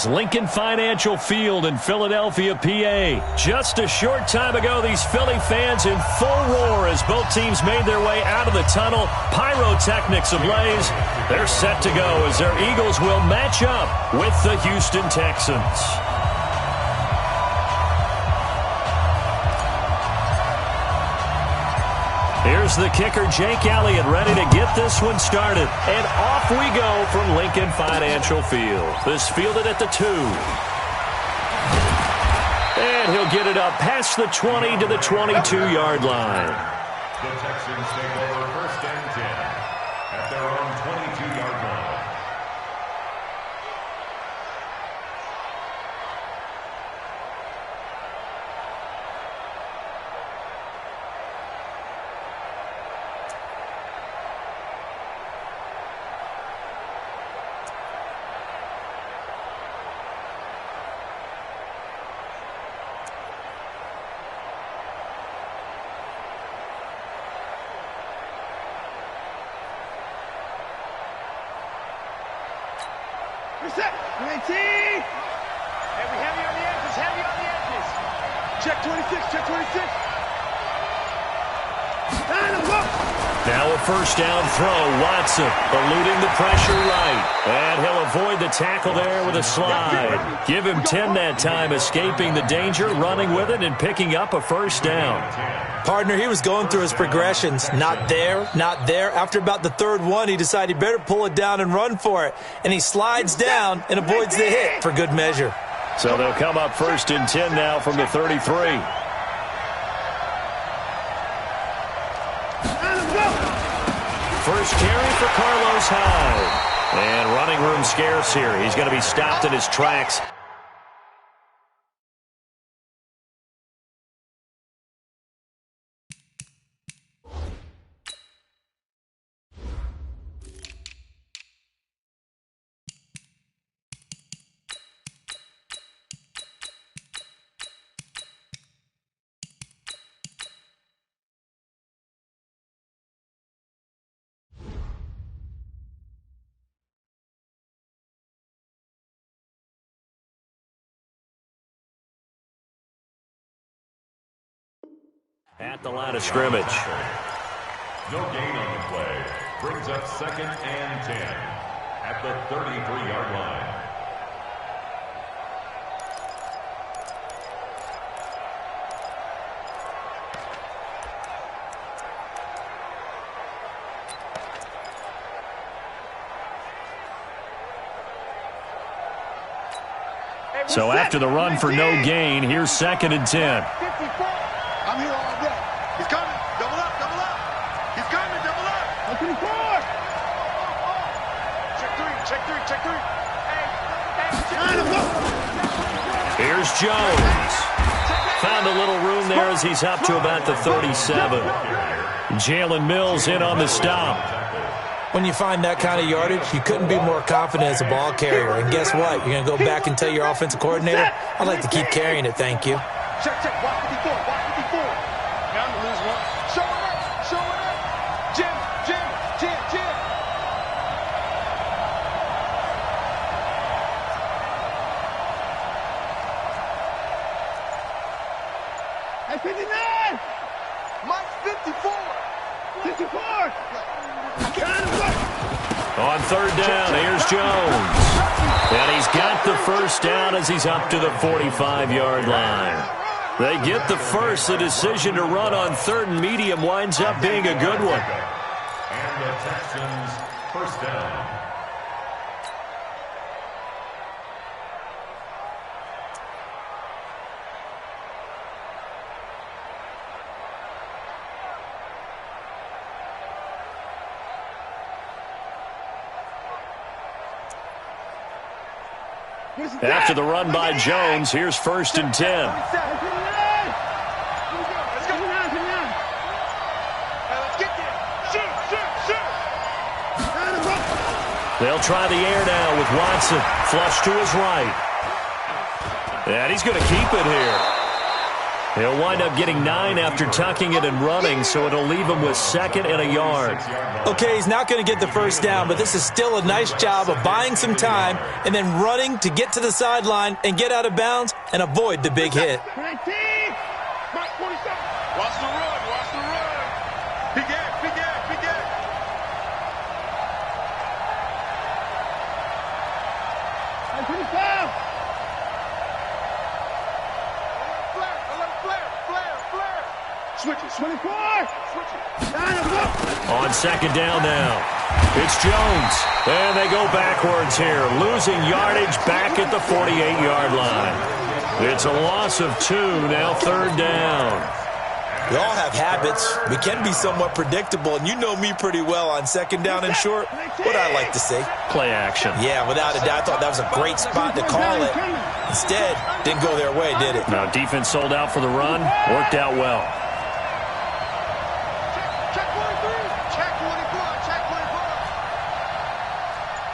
Lincoln Financial Field in Philadelphia, PA. Just a short time ago, these Philly fans in full roar as both teams made their way out of the tunnel. Pyrotechnics ablaze. They're set to go as their Eagles will match up with the Houston Texans. Here's the kicker, Jake Elliott, ready to get this one started. And off we go from Lincoln Financial Field. This fielded at the 2. And he'll get it up past the 20 to the 22-yard line. The Texans take over 1st and 10 at their own 22-yard line. Reset. 19. Heavy on the edges. Heavy on the edges. Check 26. Check 26. Now a first down throw. Watson eluding the pressure right. And he'll avoid the tackle there with a slide. Give him 10 that time, escaping the danger, running with it, and picking up a first down. Partner, he was going through his progressions. Not there, not there. After about the 3rd one, he decided he better pull it down and run for it. And he slides down and avoids the hit for good measure. So they'll come up 1st and 10 now from the 33. First carry for Carlos Hyde. And running room scarce here. He's going to be stopped in his tracks. At the line of scrimmage. No gain on the play. Brings up 2nd and 10 at the 33-yard line. So after the run for no gain, here's 2nd and 10. I'm here all day. He's coming. Double up, double up. He's coming, double up. 24. Check 3, check 3, check 3. Here's Jones. Found a little room there as he's up to about the 37. Jalen Mills in on the stop. When you find that kind of yardage, you couldn't be more confident as a ball carrier. And guess what? You're going to go back and tell your offensive coordinator, I'd like to keep carrying it, thank you. Check, check. Watch 54. Watch 54. Now I'm going to lose one. Show it up. Show it up. Jim, Jim, Jim, Jim. Hey, 59. Mike's 54. 54. On 3rd down, here's Jones. And he's got the first down as he's up to the 45-yard line. They get the first. The decision to run on 3rd and medium winds up being a good one. And the Texans first down. After the run by Jones, here's 1st and 10. They'll try the air now with Watson. Flush to his right. And he's going to keep it here. He'll wind up getting 9 after tucking it and running, so it'll leave him with 2nd and a yard. Okay, he's not going to get the first down, but this is still a nice job of buying some time and then running to get to the sideline and get out of bounds and avoid the big hit. Watch the run. Watch the run. Big gap. Big gap. Big gap. Switch it. 24. Switch it. On 2nd down now, it's Jones. And they go backwards here, losing yardage back at the 48-yard line. It's a loss of 2, now 3rd down. We all have habits. We can be somewhat predictable, and you know me pretty well on 2nd down and short. What I like to say. Play action. Yeah, without a doubt, I thought that was a great spot to call it. Instead, didn't go their way, did it? Now defense sold out for the run, worked out well. Check 23. Check 24. Check 24.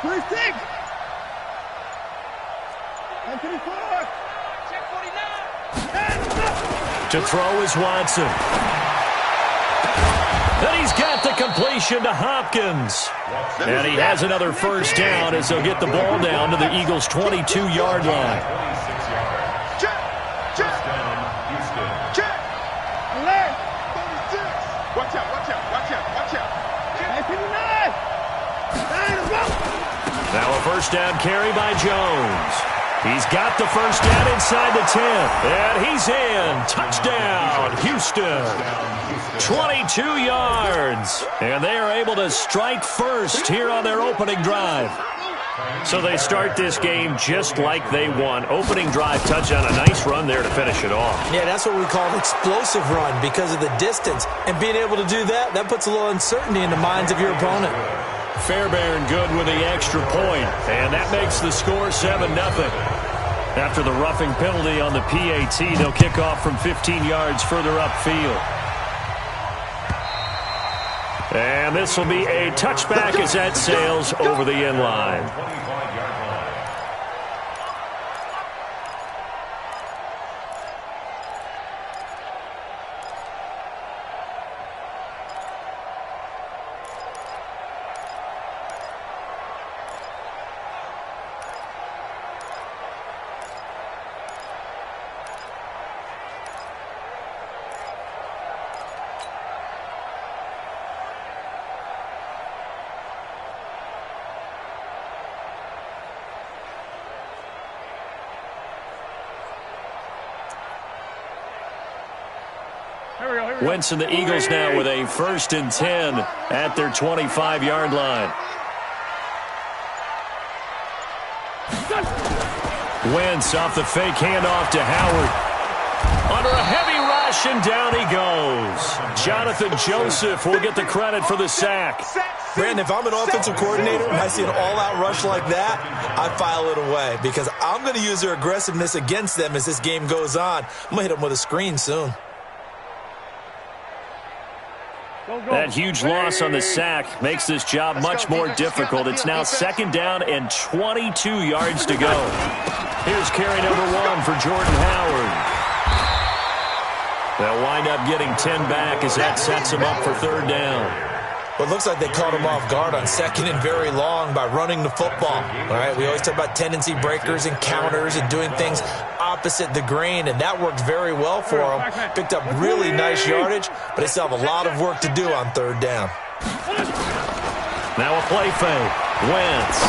26. And 24. Check 49. To throw is Watson. And he's got the completion to Hopkins. And he has another first down as they'll get the ball down to the Eagles' 22-yard line. Check. Check. Houston. Check. Alert. 36. Watch out. Watch out. Watch out. Watch out. Check 59. Now a first down carry by Jones. He's got the first down inside the 10. And he's in. Touchdown, Houston. 22 yards. And they are able to strike first here on their opening drive. So they start this game just like they won. Opening drive touchdown, a nice run there to finish it off. Yeah, that's what we call an explosive run because of the distance. And being able to do that, that puts a little uncertainty in the minds of your opponent. Fairbairn good with the extra point, and that makes the score 7-0. After the roughing penalty on the PAT, they'll kick off from 15 yards further upfield. And this will be a touchback as that sails over the end line. Wentz and the Eagles now with a 1st and 10 at their 25-yard line. Wentz off the fake handoff to Howard. Under a heavy rush, and down he goes. Jonathan Joseph will get the credit for the sack. Brandon, if I'm an offensive coordinator and I see an all-out rush like that, I file it away because I'm going to use their aggressiveness against them as this game goes on. I'm going to hit them with a screen soon. That huge loss on the sack makes this job much more difficult. It's now 2nd down and 22 yards to go. Here's carry number 1 for Jordan Howard. They'll wind up getting 10 back as that sets them up for 3rd down. Well, it looks like they caught him off guard on 2nd and very long by running the football. All right, we always talk about tendency breakers and counters and doing things opposite the grain, and that worked very well for them. Picked up really nice yardage, but they still have a lot of work to do on 3rd down. Now a play fake. Wentz.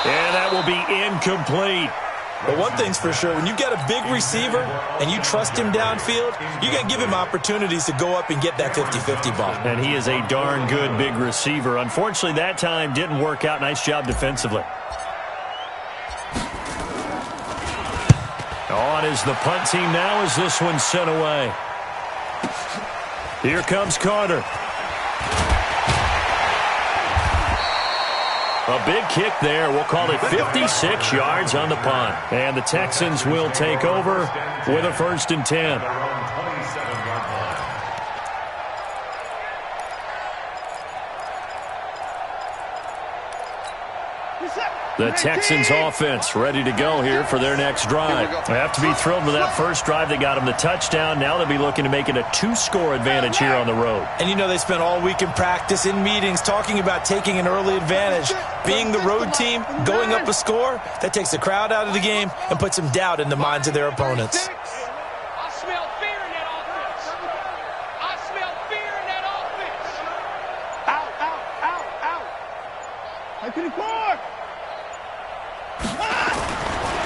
And that will be incomplete. But one thing's for sure, when you got a big receiver and you trust him downfield, you're going to give him opportunities to go up and get that 50-50 ball. And he is a darn good big receiver. Unfortunately, that time didn't work out. Nice job defensively. On is the punt team now as this one's sent away. Here comes Carter. A big kick there. We'll call it 56 yards on the punt. And the Texans will take over with a 1st and 10. The Texans offense ready to go here for their next drive. They have to be thrilled with that first drive. They got them the touchdown. Now they'll be looking to make it a 2-score advantage here on the road. And you know they spent all week in practice, in meetings, talking about taking an early advantage. Being the road team, going up a score, that takes the crowd out of the game and puts some doubt in the minds of their opponents. I smell fear in that offense. I smell fear in that offense. Out, out, out, out. I can score.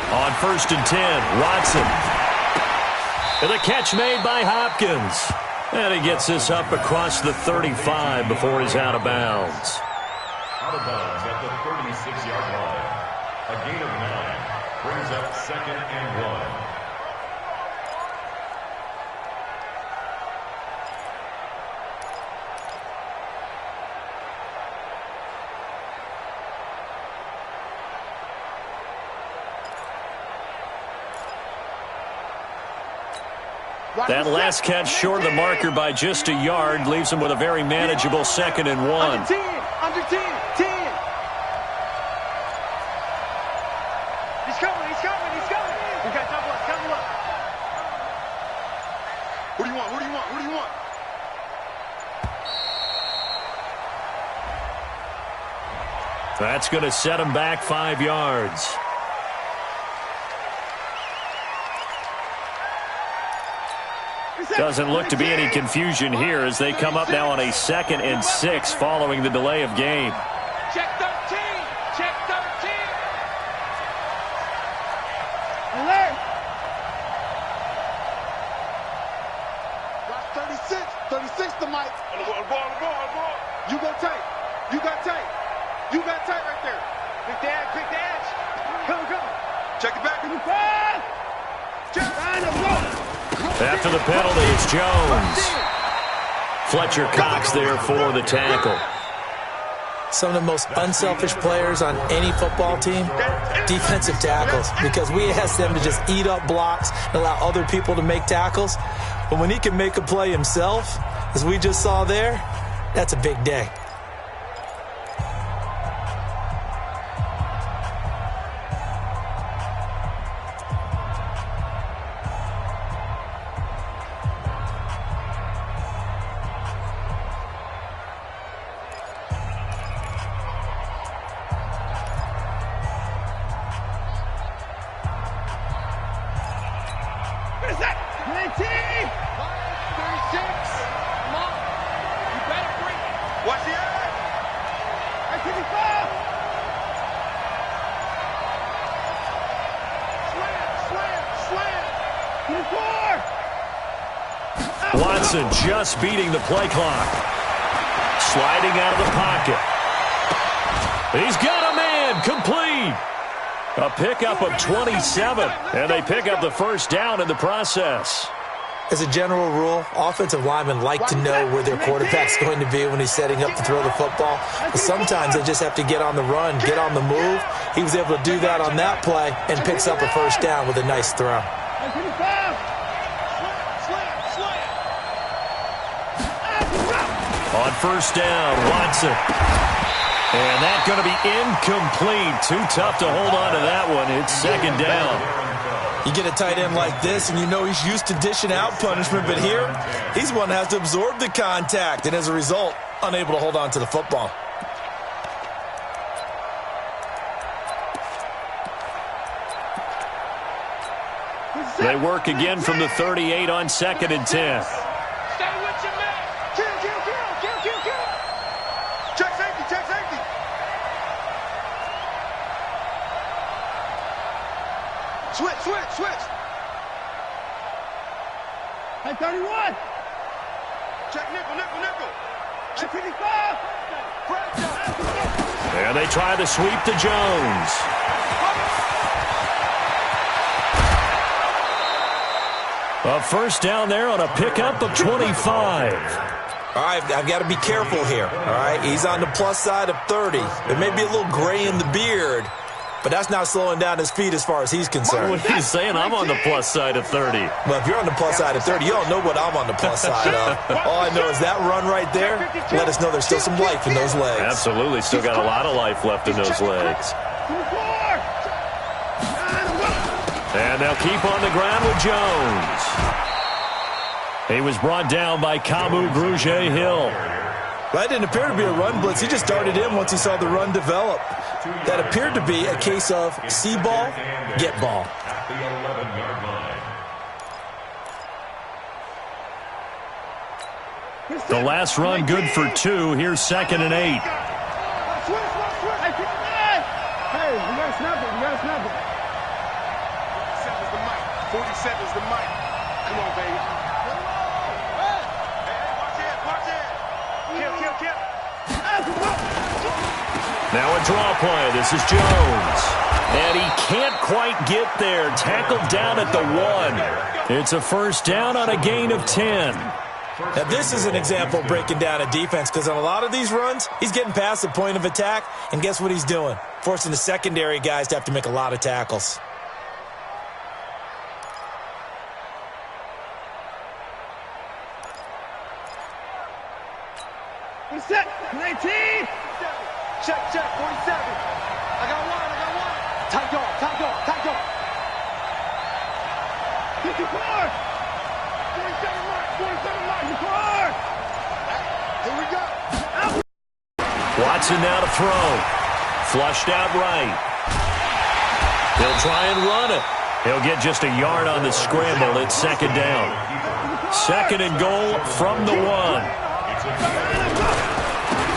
On 1st and 10, Watson. And the catch made by Hopkins. And he gets this up across the 35 before he's out of bounds. Out of bounds at the 36-yard line. A gain of 9 brings up 2nd and 1. That last catch short of the marker by just a yard leaves him with a very manageable 2nd and 1. Under 10, under 10, 10. He's coming, he's coming, he's coming. We got double up, double up. What do you want, what do you want, what do you want? That's going to set him back 5 yards. Doesn't look to be any confusion here as they come up now on a 2nd and 6 following the delay of game. Check 13, check 13. Alert. Watch 36, 36 the mic. On the ball. You go tight, you got tight. You got tight right there. Quick the edge, quick the edge. Come. Check it back in the pass. Check, go. After the penalty, it's Jones. Fletcher Cox there for the tackle. Some of the most unselfish players on any football team, defensive tackles, because we ask them to just eat up blocks and allow other people to make tackles. But when he can make a play himself, as we just saw there, that's a big day. Watson just beating the play clock. Sliding out of the pocket. He's got a man, complete. A pickup of 27, and they pick up the first down in the process. As a general rule, offensive linemen like to know where their quarterback's going to be when he's setting up to throw the football. But sometimes they just have to get on the run, get on the move. He was able to do that on that play and picks up a first down with a nice throw. On first down, Watson. And that's going to be incomplete. Too tough to hold on to that one. It's 2nd down. You get a tight end like this, and you know he's used to dishing out punishment, but here, he's one that has to absorb the contact, and as a result, unable to hold on to the football. They work again from the 38 on 2nd and 10. Stay with your man. Kill. Check safety. Switch. Hey, 31. Check nickel. Check 55. And they try to sweep to Jones. A first down there on a pickup of 25. All right, I've got to be careful here. All right, he's on the plus side of 30. There may be a little gray in the beard, but that's not slowing down his speed as far as he's concerned. What are you saying? I'm on the plus side of 30. Well, if you're on the plus side of 30, you don't know what I'm on the plus side of. All I know is that run right there let us know there's still some life in those legs. Absolutely. Still got a lot of life left in those legs. And they'll keep on the ground with Jones. He was brought down by Kamu Grugier-Hill. That didn't appear to be a run blitz. He just darted in once he saw the run develop. That appeared to be a case of see ball, get ball. At the 11-yard line. The last run good for 2. Here's 2nd and 8. Hey, you gotta snap it. You gotta snap it. 47's the mic. 47's the mic. Come on, baby. Watch it. Kill. Now a draw play. This is Jones. And he can't quite get there. Tackled down at the 1. It's a first down on a gain of 10. Now, this is an example of breaking down a defense because on a lot of these runs, he's getting past the point of attack, and guess what he's doing? Forcing the secondary guys to have to make a lot of tackles. Set. 19. Check. 47. I got one. Tight dog. 54. 47 mark. Here we go. Watson now to throw. Flushed out right. He'll try and run it. He'll get just a yard on the scramble. It's 2nd down. 2nd and goal from the 1.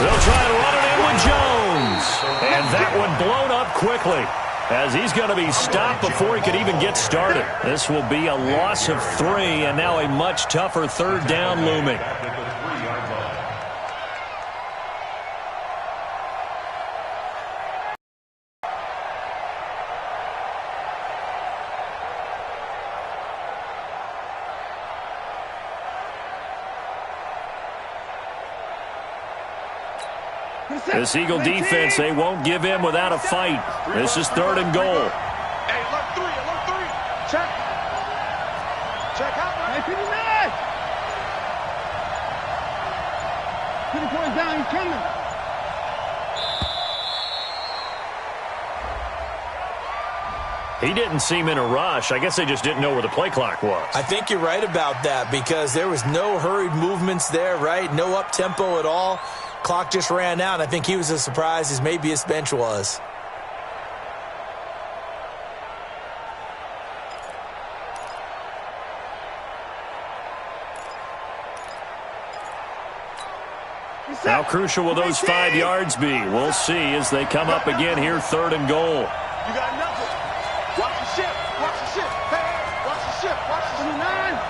They'll try to run it in with Jones. And that one blown up quickly as he's going to be stopped before he could even get started. This will be a loss of 3, and now a much tougher 3rd down looming. At the 3-yard line. This Eagle defense, they won't give in without a fight. This is 3rd and goal. Hey, alert 3. Check out. Hey, 59. 50 points down, he's coming. He didn't seem in a rush. I guess they just didn't know where the play clock was. I think you're right about that because there was no hurried movements there, right? No up-tempo at all. Clock just ran out. I think he was as surprised as maybe his bench was. How crucial will those 5 yards be? We'll see as they come up again here, 3rd and goal. You got nothing. Watch the ship. Hey, watch the ship. Watch the 9.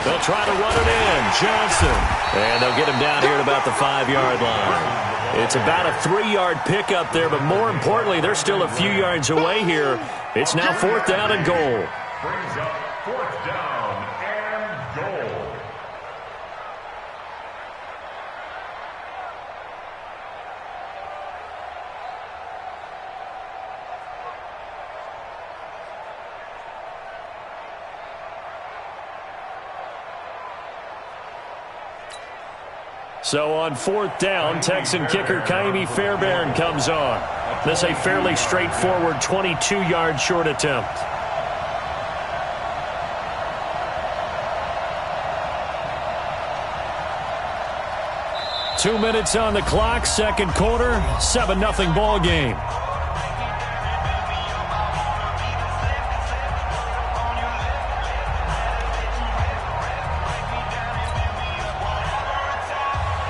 They'll try to run it in. Johnson. And they'll get him down here at about the 5-yard line. It's about a 3-yard pickup there, but more importantly, they're still a few yards away here. It's now 4th down and goal. Brings up 4th down and goal. So on 4th down, Texan kicker Kaimi Fairbairn comes on. This a fairly straightforward 22-yard short attempt. Two minutes on the clock, 2nd quarter, 7-0 ball game.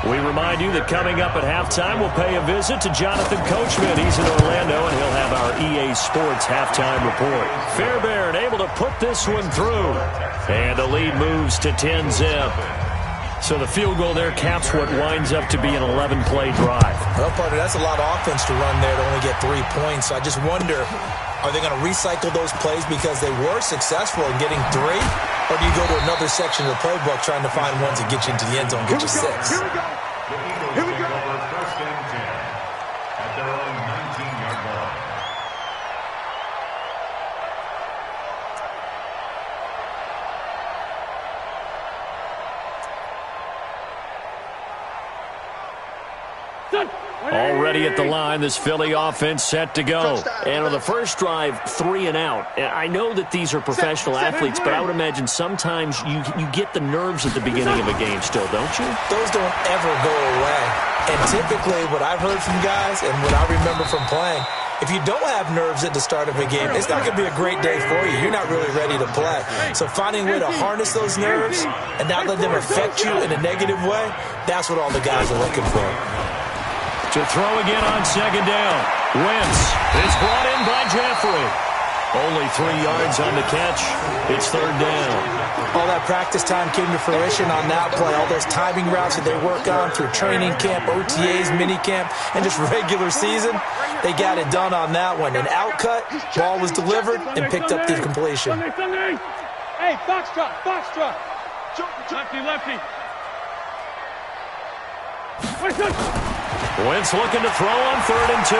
We remind you that coming up at halftime, we'll pay a visit to Jonathan Coachman. He's in Orlando, and he'll have our EA Sports halftime report. Fairbairn able to put this one through. And the lead moves to 10-zip. So the field goal there caps what winds up to be an 11-play drive. Well, partner, that's a lot of offense to run there to only get 3 points. So I just wonder, are they going to recycle those plays because they were successful in getting 3? Or do you go to another section of the playbook trying to find ones that get you into the end zone, get you 6? The Eagles take over 1st and 10 at their own 19-yard line. Already at the line, this Philly offense set to go. And on the first drive, 3 and out. I know that these are professional athletes, but I would imagine sometimes you get the nerves at the beginning of a game still, don't you? Those don't ever go away. And typically what I've heard from guys and what I remember from playing, if you don't have nerves at the start of a game, it's not going to be a great day for you. You're not really ready to play. So finding a way to harness those nerves and not let them affect you in a negative way, that's what all the guys are looking for. To throw again on second down. Wentz is brought in by Jeffrey. Only 3 yards on the catch. It's third down. All that practice time came to fruition on that play. All those timing routes that they work on through training camp, OTAs, minicamp, and just regular season, they got it done on that one. An outcut, ball was delivered, and picked up the completion. Hey, box drop. Lefty. Wentz looking to throw on 3rd and 2.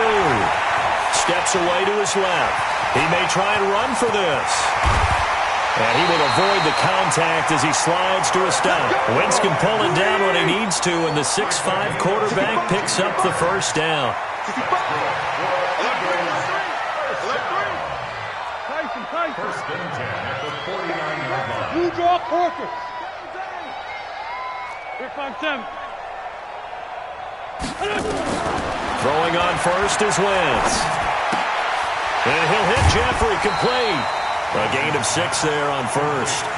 Steps away to his left. He may try and run for this. And he will avoid the contact as he slides to a stop. Wentz can pull it down when he needs to, and the 6'5" quarterback picks up the first down. First and 10 at the 49-yard line. You draw Crawford. Here, 5-7. Throwing on first is Wentz. And he'll hit Jeffrey complete. A gain of 6 there on first. Out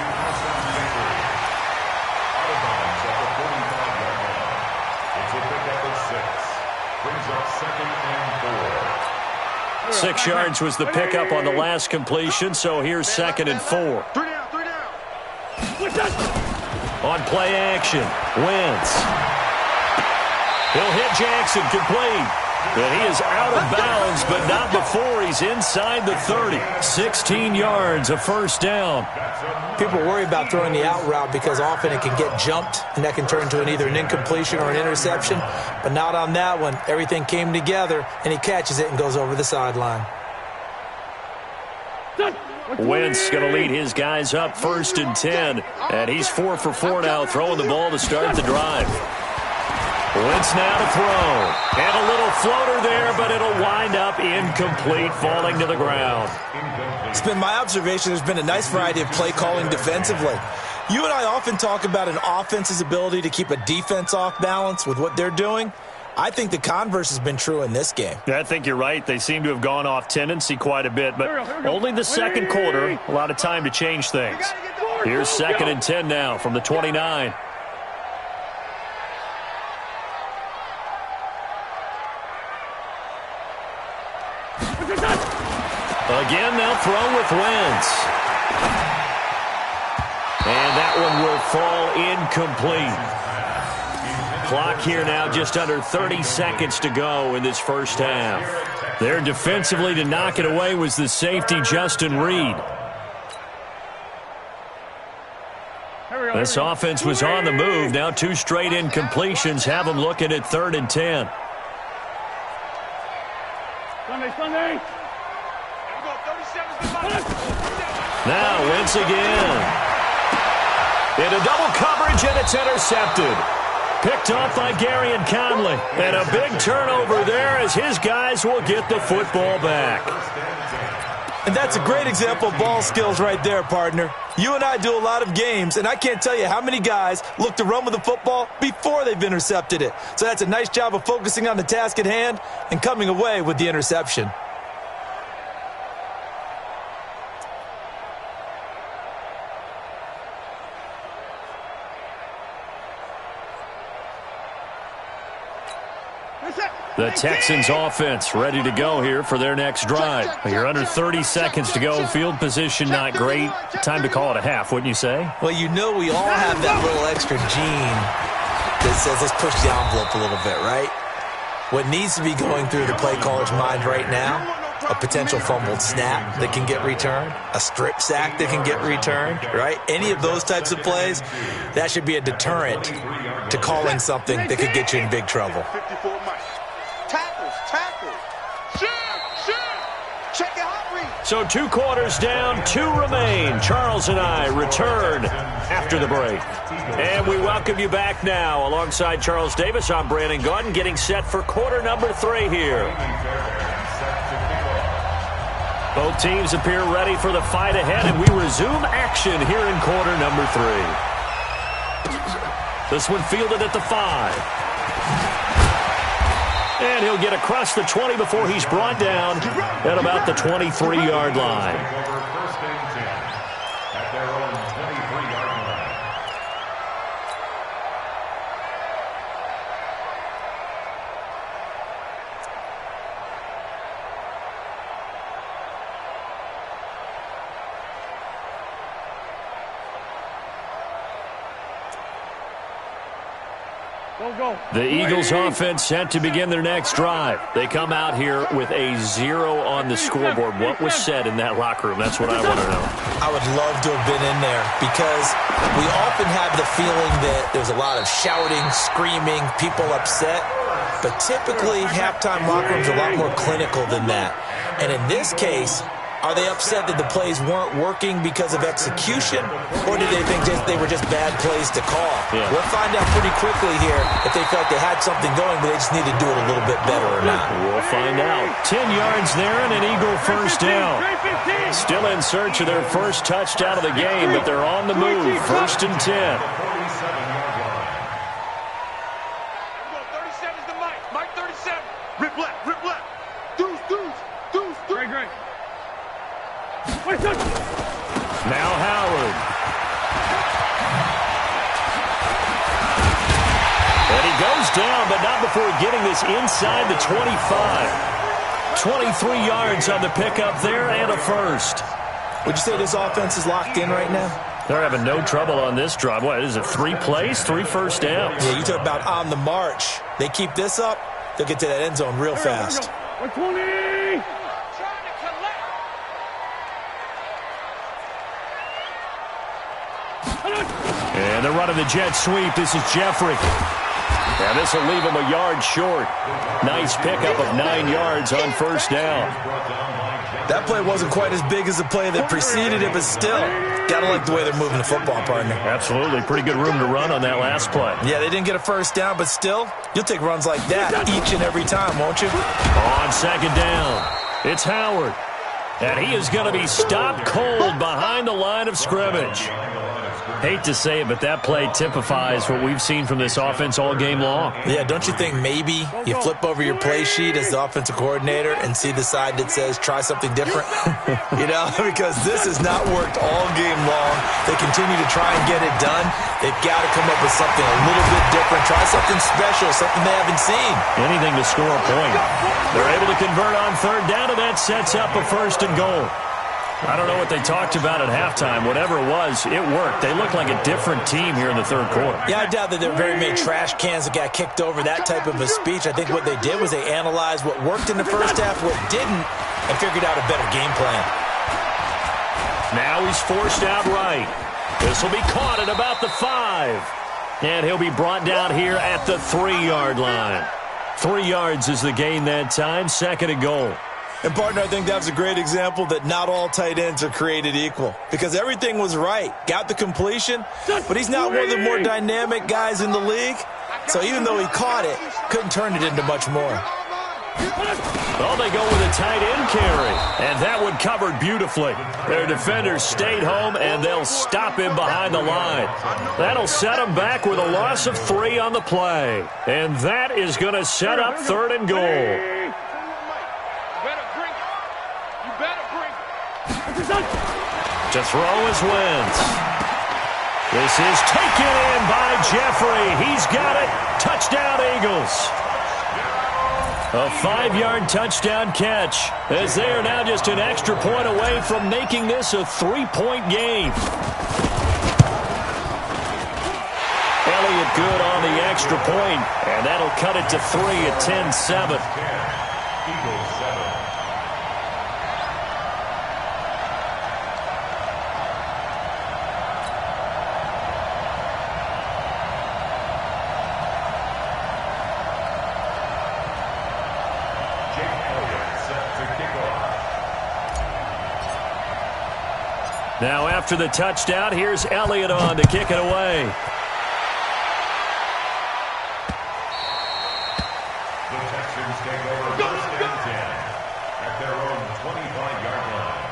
of bounds at the 45-yard line. It's a pickup of 6. Brings up 2nd and 4. 6 yards was the pickup on the last completion, so here's 2nd and 4. 3 down. On play action, Wentz. He'll hit Jackson complete. But he is out of bounds, but not before he's inside the 30. 16 yards, a first down. People worry about throwing the out route because often it can get jumped, and that can turn into either an incompletion or an interception. But not on that one. Everything came together, and he catches it and goes over the sideline. Wentz going to lead his guys up 1st and 10. And he's 4 for 4 now, throwing the ball to start the drive. Wentz now to throw. And a little floater there, but it'll wind up incomplete, falling to the ground. It's been my observation there's been a nice variety of play calling defensively. You and I often talk about an offense's ability to keep a defense off balance with what they're doing. I think the converse has been true in this game. I think you're right. They seem to have gone off tendency quite a bit, but only the second quarter, a lot of time to change things. Here's 2nd and 10 now from the 29. Again, they'll throw with Wentz. And that one will fall incomplete. Clock here now, just under 30 seconds to go in this first half. There defensively to knock it away was the safety, Justin Reed. This offense was on the move. Now 2 straight incompletions have them looking at 3rd and 10. Sunday. Now Wentz again. Into double coverage, and it's intercepted. Picked off by Gary and Conley. And a big turnover there as his guys will get the football back. And that's a great example of ball skills right there, partner. You and I do a lot of games, and I can't tell you how many guys look to run with the football before they've intercepted it. So that's a nice job of focusing on the task at hand and coming away with the interception. The Texans offense ready to go here for their next drive. You're under 30 seconds to go. Field position not great. Time to call it a half, wouldn't you say? Well, you know we all have that little extra gene that says let's push the envelope a little bit, right? What needs to be going through the play caller's mind right now, a potential fumbled snap that can get returned, a strip sack that can get returned, right? Any of those types of plays, that should be a deterrent to calling something that could get you in big trouble. So 2 quarters down, 2 remain. Charles and I return after the break. And we welcome you back now. Alongside Charles Davis, I'm Brandon Gaudin, getting set for quarter number 3 here. Both teams appear ready for the fight ahead, and we resume action here in quarter number 3. This one fielded at the 5. And he'll get across the 20 before he's brought down at about the 23-yard line. First and 10 at their own 23-yard line. The Eagles offense set to begin their next drive. They come out here with a 0 on the scoreboard. What was said in that locker room? That's what I want to know. I would love to have been in there because we often have the feeling that there's a lot of shouting, screaming, people upset. But typically, halftime locker rooms are a lot more clinical than that. And in this case, are they upset that the plays weren't working because of execution, or did they think they were just bad plays to call? Yeah. We'll find out pretty quickly here if they felt they had something going, but they just need to do it a little bit better or not. We'll find out. 10 yards there and an Eagle first down. Still in search of their first touchdown of the game, but they're on the move. First and 10. 37 is the Mike. Mike 37. Rip left, rip left. Deuce. Great. Now Howard. And he goes down, but not before getting this inside the 25. 23 yards on the pickup there and a first. Would you say this offense is locked in right now? They're having no trouble on this drive. What is it, 3 plays, 3 first downs? Yeah, you talk about on the march. They keep this up, they'll get to that end zone real fast. 120. And they're running the jet sweep. This is Jeffrey. And this will leave him a yard short. Nice pickup of 9 yards on first down. That play wasn't quite as big as the play that preceded it, but still, gotta like the way they're moving the football, partner. Absolutely. Pretty good room to run on that last play. Yeah, they didn't get a first down, but still, you'll take runs like that each and every time, won't you? On second down, it's Howard. And he is going to be stopped cold behind the line of scrimmage. Hate to say it, but that play typifies what we've seen from this offense all game long. Yeah, don't you think maybe you flip over your play sheet as the offensive coordinator and see the side that says try something different? You know, because this has not worked all game long. They continue to try and get it done. They've got to come up with something a little bit different. Try something special, something they haven't seen. Anything to score a point. They're able to convert on third down, and that sets up a first and goal. I don't know what they talked about at halftime. Whatever it was, it worked. They look like a different team here in the third quarter. Yeah, I doubt that there were very many trash cans that got kicked over, that type of a speech. I think what they did was they analyzed what worked in the first half, what didn't, and figured out a better game plan. Now he's forced out right. This will be caught at about the 5. And he'll be brought down here at the 3-yard line. 3 yards is the gain that time, second and goal. And, partner, I think that was a great example that not all tight ends are created equal. Because everything was right. Got the completion, but he's not one of the more dynamic guys in the league. So even though he caught it, couldn't turn it into much more. Well, they go with a tight end carry. And that one covered beautifully. Their defenders stayed home, and they'll stop him behind the line. That'll set him back with a loss of 3 on the play. And that is going to set up third and goal. To throw is Wentz. This is taken in by Jeffrey. He's got it. Touchdown, Eagles. A 5-yard touchdown catch, as they are now just an extra point away from making this a 3-point game. Elliott good on the extra point, and that'll cut it to 3 at 10-7. Eagles 7. Now after the touchdown, here's Elliott on to kick it away. The Texans take over first and 10 at their own 25-yard line.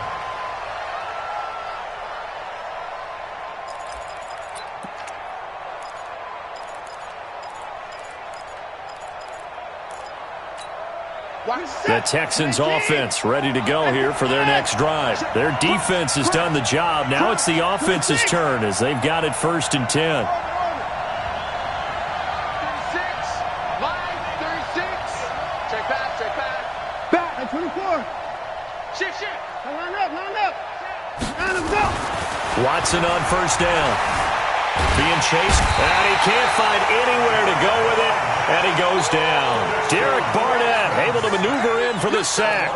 The Texans offense ready to go here for their next drive. Their defense has done the job. Now it's the offense's turn as they've got it first and 10. 36, line 36. Check back, check back. Back at 24. Shift. Line up. Line up, go. Watson on first down. Being chased, and he can't find anywhere to go with it, and he goes down. Derek Barnett able to maneuver in for the sack.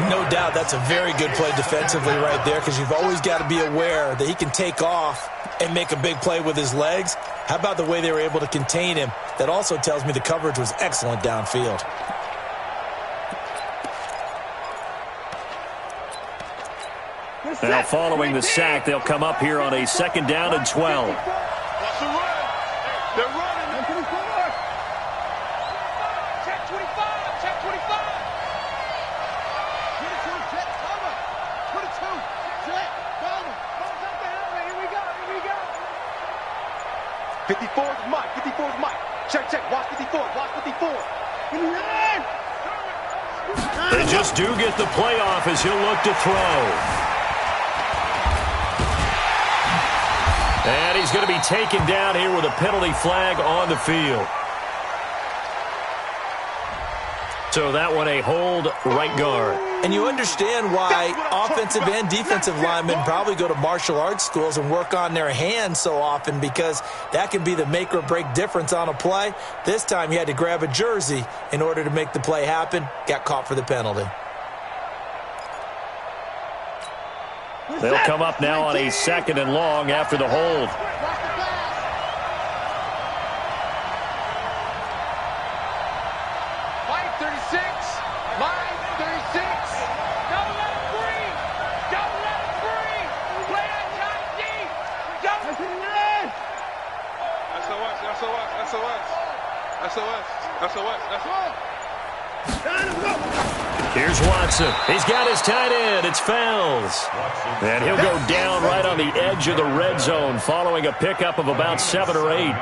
No doubt that's a very good play defensively right there, because you've always got to be aware that he can take off and make a big play with his legs. How about the way they were able to contain him? That also tells me the coverage was excellent downfield. Now following the sack, they'll come up here on a 2nd down and 12. Watch the run. They're running. Check 25. Check 25. 22. Check cover. 22. Check cover. Comes up the helmet. Here we go. 54 is Mike. 54 is Mike. Check. Watch 54. Watch 54. They just do get the play off as he'll look to throw. And he's going to be taken down here with a penalty flag on the field. So that one a hold right guard. And you understand why offensive and defensive linemen probably go to martial arts schools and work on their hands so often, because that can be the make or break difference on a play. This time he had to grab a jersey in order to make the play happen. Got caught for the penalty. They'll come up now on a 2nd and long after the hold. Line 36. Line 36. Don't let him breathe. Don't let him breathe. Play that Johnny D. Don't. SOS. Here's Watson. He's got his tight end. It's Fells. And he'll go down right on the edge of the red zone following a pickup of about 7 or 8.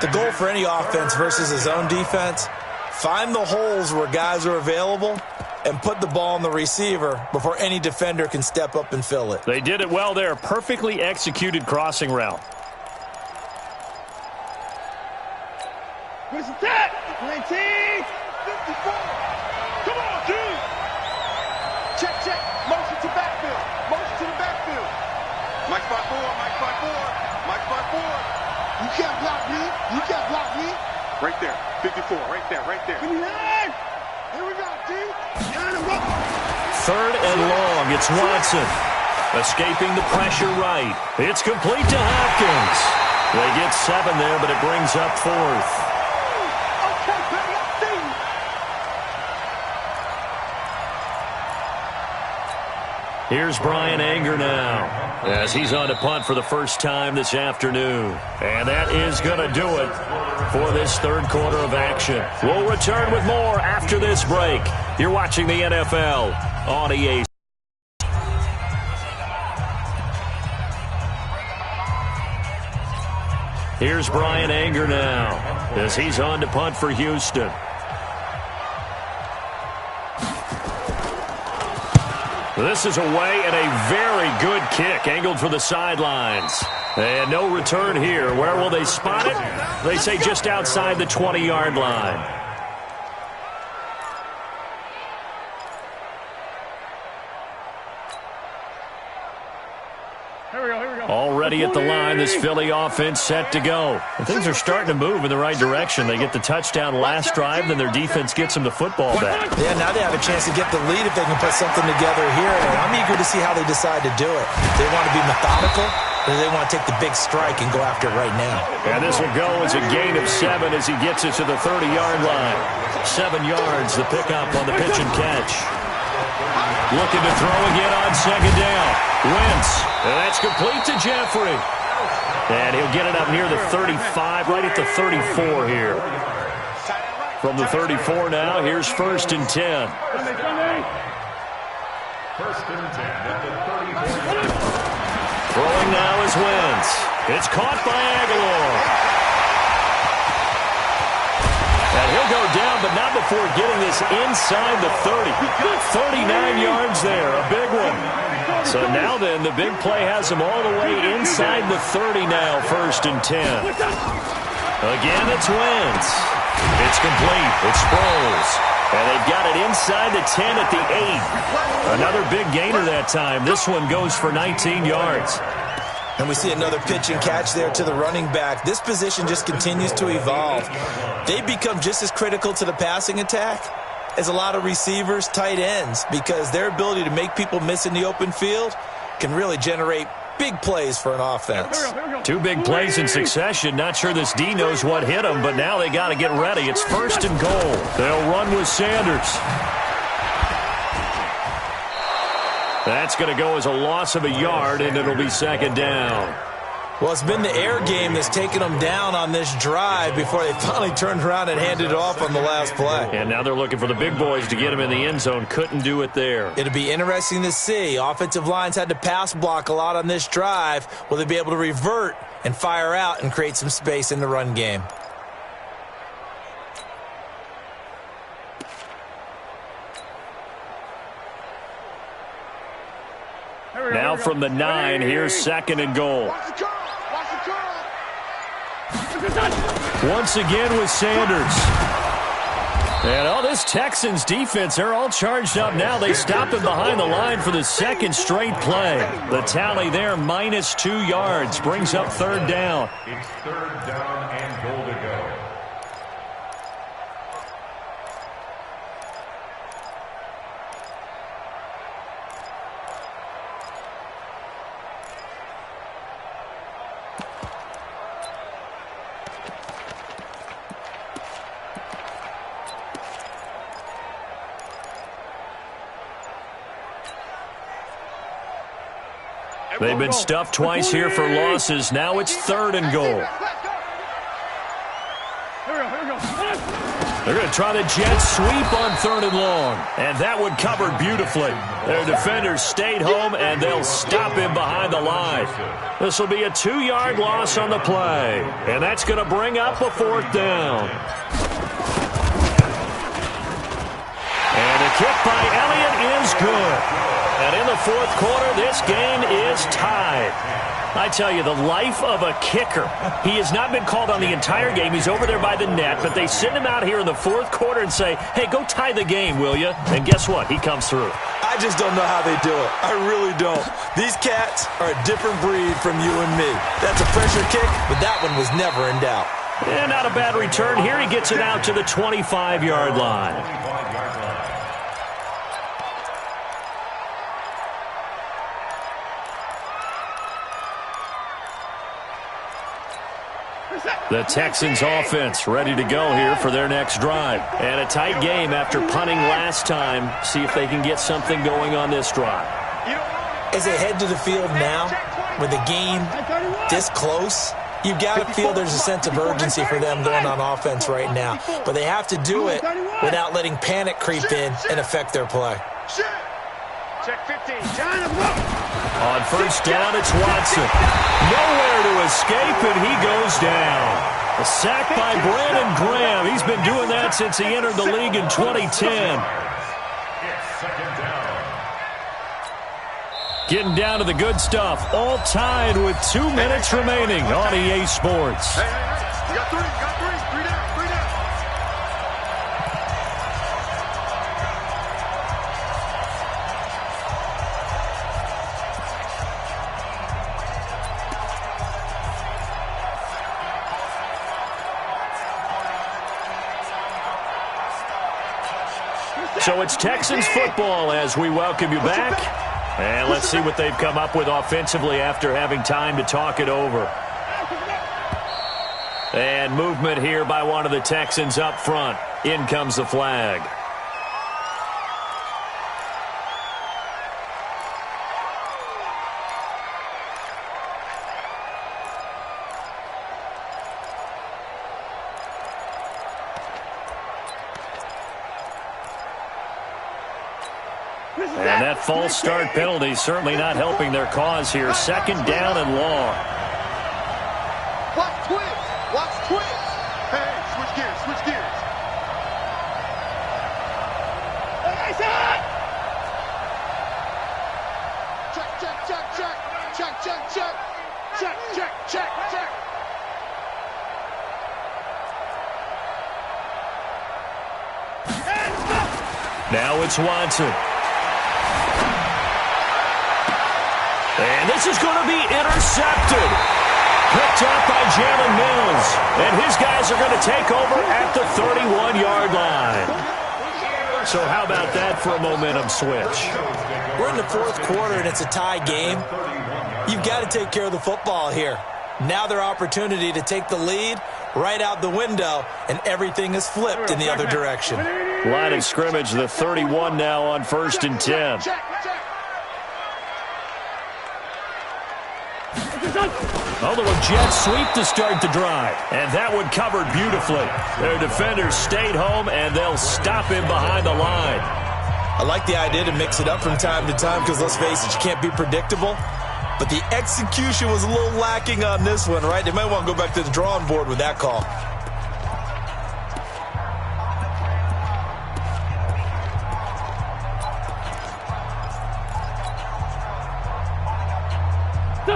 The goal for any offense versus his own defense, find the holes where guys are available and put the ball on the receiver before any defender can step up and fill it. They did it well there. Perfectly executed crossing route. Where's the tap? 19. 54. Come on, G. Check. Motion to backfield. Motion to the backfield. Mike 5-4. Mike 5-4. You can't block me. Right there. 54. Right there. Here we go, G. 3rd and long. It's Watson. Escaping the pressure right. It's complete to Hopkins. They get 7 there, but it brings up 4th. Here's Brian Anger now as he's on to punt for the first time this afternoon. And that is going to do it for this 3rd quarter of action. We'll return with more after this break. You're watching the NFL on EA. Here's Brian Anger now as he's on to punt for Houston. This is away and a very good kick angled for the sidelines. And no return here. Where will they spot it? They say just outside the 20-yard line. Already at the line, this Philly offense set to go. And things are starting to move in the right direction. They get the touchdown last drive, then their defense gets them the football back. Yeah, now they have a chance to get the lead if they can put something together here. And I'm eager to see how they decide to do it. Do they want to be methodical, or do they want to take the big strike and go after it right now? And this will go as a gain of 7 as he gets it to the 30-yard line. 7 yards, the pickup on the pitch and catch. Looking to throw again on second down. Wentz. And that's complete to Jeffrey. And he'll get it up near the 35, right at the 34 here. From the 34 now, here's 1st and 10. 1st and 10 at the 34. Throwing now is Wentz. It's caught by Aguilar. And he'll go down, but not before getting this inside the 30. 39 yards there, a big one. So now then, the big play has him all the way inside the 30 now, 1st and 10. Again, it's Wentz. It's complete. It's Sproles. And they've got it inside the 10 at the 8. Another big gainer that time. This one goes for 19 yards. And we see another pitch and catch there to the running back. This position just continues to evolve. They become just as critical to the passing attack as a lot of receivers, tight ends, because their ability to make people miss in the open field can really generate big plays for an offense. 2 big plays in succession. Not sure this D knows what hit them, but now they got to get ready. It's 1st and goal. They'll run with Sanders. That's going to go as a loss of a yard, and it'll be 2nd down. Well, it's been the air game that's taken them down on this drive before they finally turned around and handed it off on the last play. And now they're looking for the big boys to get him in the end zone. Couldn't do it there. It'll be interesting to see. Offensive lines had to pass block a lot on this drive. Will they be able to revert and fire out and create some space in the run game? Now from the 9, here's 2nd and goal. Once again with Sanders. And this Texans defense, they're all charged up now. They stopped him behind the line for the 2nd straight play. The tally there, minus 2 yards, brings up 3rd down. It's 3rd down and goal to go. They've been stuffed twice here for losses. Now it's 3rd and goal. They're going to try the jet sweep on 3rd and long. And that one covered beautifully. Their defenders stayed home, and they'll stop him behind the line. This will be a 2-yard loss on the play. And that's going to bring up a 4th down. And a kick by Elliott is good. And in the 4th quarter, this game is tied. I tell you, the life of a kicker. He has not been called on the entire game. He's over there by the net, but they send him out here in the 4th quarter and say, hey, go tie the game, will you? And guess what? He comes through. I just don't know how they do it. I really don't. These cats are a different breed from you and me. That's a pressure kick, but that one was never in doubt. And not a bad return here. He gets it out to the 25-yard line. The Texans offense ready to go here for their next drive. And a tight game after punting last time. See if they can get something going on this drive. As they head to the field now, with the game this close, you've got to feel there's a sense of urgency for them going on offense right now. But they have to do it without letting panic creep in and affect their play. Check 15. On 1st down, it's Watson. Nowhere to escape, and he goes down. A sack by Brandon Graham. He's been doing that since he entered the league in 2010. It's 2nd down. Getting down to the good stuff. All tied with 2 minutes remaining on EA Sports. Hey, you got 3. You got 3. 3 down. 3 down. So it's Texans football as we welcome you back. And let's see what they've come up with offensively after having time to talk it over. And movement here by one of the Texans up front. In comes the flag. And that false start penalty certainly not helping their cause here. Second down and long. Watch twins. Watch twins. Hey, switch gears. Switch gears. Check, check, check, check. Check, check, check. Check, check, check, check. Now it's Watson. And this is going to be intercepted. Picked up by Jalen Mills. And his guys are going to take over at the 31-yard line. So how about that for a momentum switch? We're in the fourth quarter, and it's a tie game. You've got to take care of the football here. Now their opportunity to take the lead right out the window, and everything is flipped in the other direction. Line of scrimmage, the 31 now on 1st and 10. Oh, little jet sweep to start the drive. And that one covered beautifully. Their defenders stayed home, and they'll stop him behind the line. I like the idea to mix it up from time to time because, let's face it, you can't be predictable. But the execution was a little lacking on this one, right? They might want to go back to the drawing board with that call.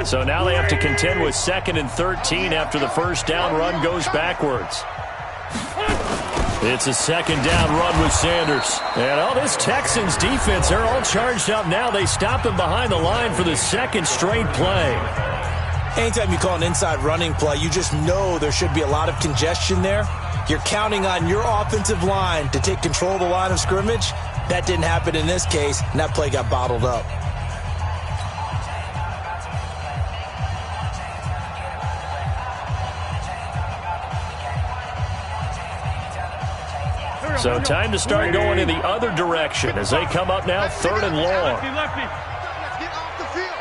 So now they have to contend with 2nd and 13 after the first down run goes backwards. It's a 2nd down run with Sanders. And all this Texans defense, they're all charged up now. They stop him behind the line for the second straight play. Anytime you call an inside running play, you just know there should be a lot of congestion there. You're counting on your offensive line to take control of the line of scrimmage. That didn't happen in this case, and that play got bottled up. So time to start going in the other direction as they come up now 3rd and long. Let's get off the field.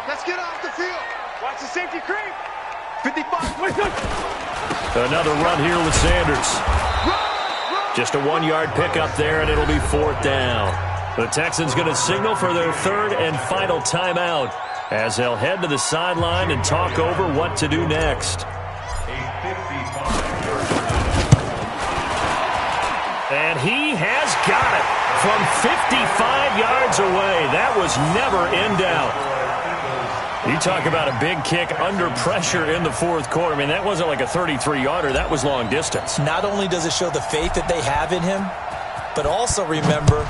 Let's get off the field. Watch the safety creep. 55. Another run here with Sanders. Just a 1-yard pickup there, and it'll be 4th down. The Texans going to signal for their 3rd and final timeout as they'll head to the sideline and talk over what to do next. And he has got it from 55 yards away. That was never in doubt. You talk about a big kick under pressure in the fourth quarter. I mean, that wasn't like a 33-yarder. That was long distance. Not only does it show the faith that they have in him, but also remember,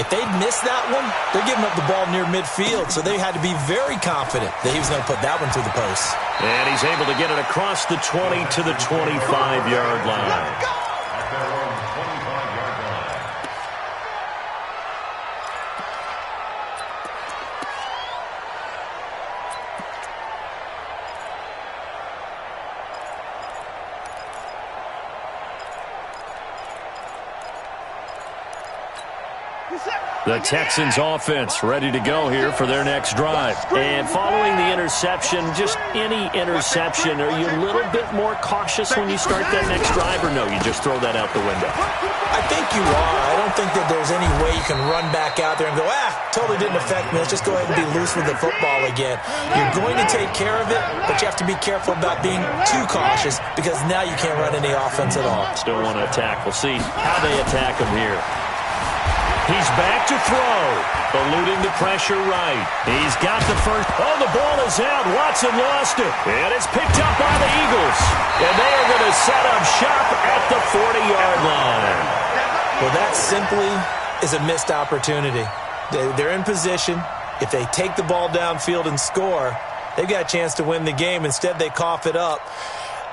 if they'd missed that one, they're giving up the ball near midfield, so they had to be very confident that he was going to put that one through the post. And he's able to get it across the 20 to the 25-yard line. The Texans offense ready to go here for their next drive. And following the interception, just any interception, are you a little bit more cautious when you start that next drive, or no, you just throw that out the window? I think you are. I don't think that there's any way you can run back out there and go, totally didn't affect me. Let's just go ahead and be loose with the football again. You're going to take care of it, but you have to be careful about being too cautious because now you can't run any offense at all. Still want to attack. We'll see how they attack him here. He's back to throw. Eluding the pressure right. He's got the first. Oh, the ball is out. Watson lost it. And it's picked up by the Eagles. And they are going to set up shop at the 40-yard line. Well, that simply is a missed opportunity. They're in position. If they take the ball downfield and score, they've got a chance to win the game. Instead, they cough it up.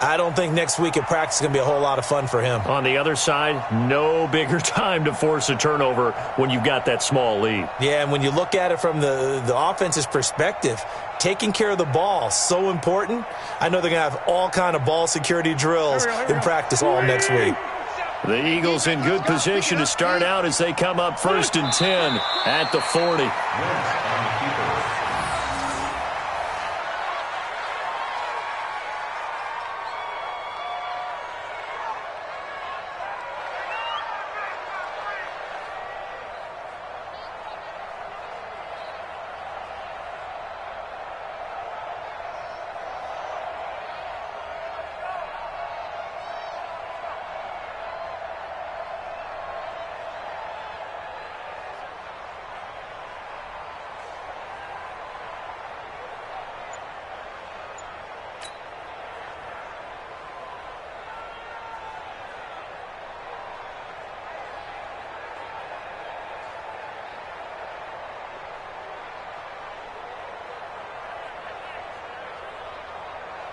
I don't think next week at practice is going to be a whole lot of fun for him. On the other side, no bigger time to force a turnover when you've got that small lead. Yeah, and when you look at it from the offense's perspective, taking care of the ball, so important. I know they're going to have all kind of ball security drills in practice all next week. The Eagles in good position to start out as they come up 1st and 10 at the 40.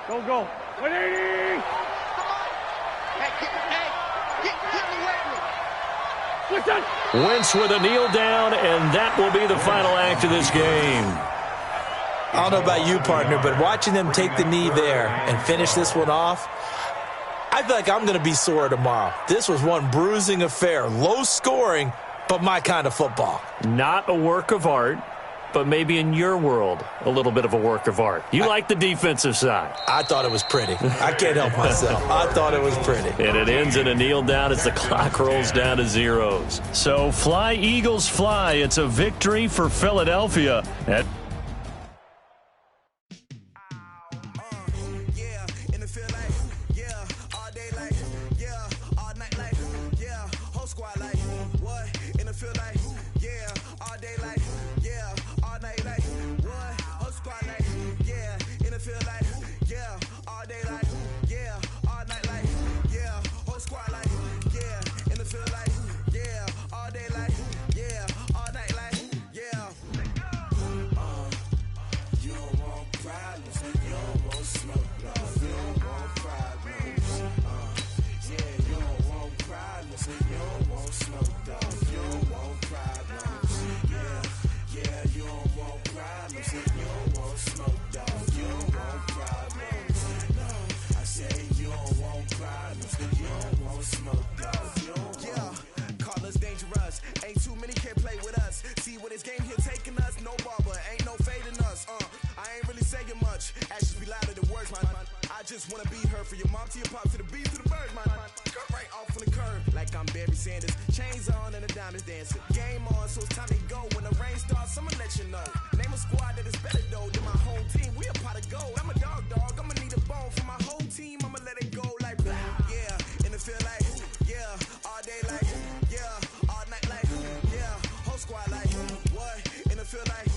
Go, go. 180. Wentz with a kneel down, and that will be the final act of this game. I don't know about you, partner, but watching them take the knee there and finish this one off, I feel like I'm going to be sore tomorrow. This was one bruising affair. Low scoring, but my kind of football. Not a work of art, but maybe in your world, a little bit of a work of art. You like the defensive side. I thought it was pretty. I can't help myself. I thought it was pretty. And it ends in a kneel down as the clock rolls down to zeros. So fly, Eagles, fly. It's a victory for Philadelphia. Squad like, what? In the field like,